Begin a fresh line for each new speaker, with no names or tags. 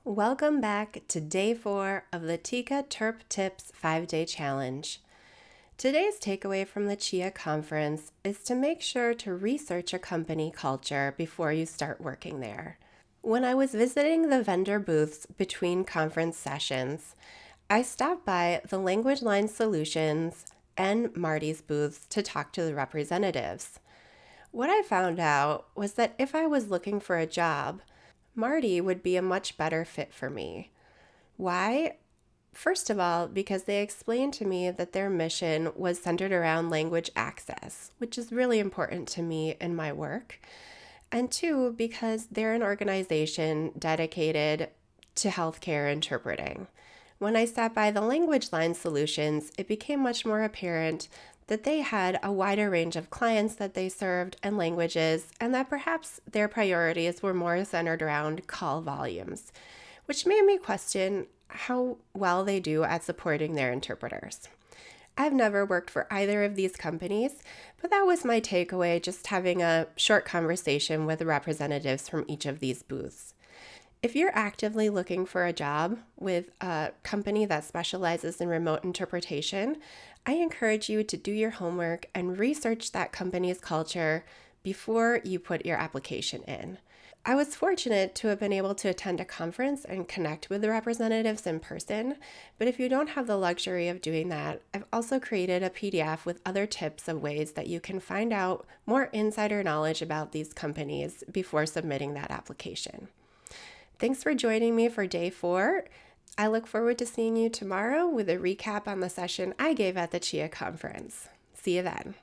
Welcome back to day 4 of the Tika Terp Tips 5-Day Challenge. Today's takeaway from the CHIA conference is to make sure to research a company culture before you start working there. When I was visiting the vendor booths between conference sessions, I stopped by the LanguageLine Solutions and Martti's booths to talk to the representatives. What I found out was that if I was looking for a job, Martti would be a much better fit for me. Why? First of all, because they explained to me that their mission was centered around language access, which is really important to me in my work. And two, because they're an organization dedicated to healthcare interpreting. When I sat by the LanguageLine Solutions, it became much more apparent that they had a wider range of clients that they served and languages, and that perhaps their priorities were more centered around call volumes, which made me question how well they do at supporting their interpreters. I've never worked for either of these companies, but that was my takeaway just having a short conversation with representatives from each of these booths. If you're actively looking for a job with a company that specializes in remote interpretation, I encourage you to do your homework and research that company's culture before you put your application in. I was fortunate to have been able to attend a conference and connect with the representatives in person, but if you don't have the luxury of doing that, I've also created a PDF with other tips of ways that you can find out more insider knowledge about these companies before submitting that application. Thanks for joining me for day 4. I look forward to seeing you tomorrow with a recap on the session I gave at the CHIA conference. See you then.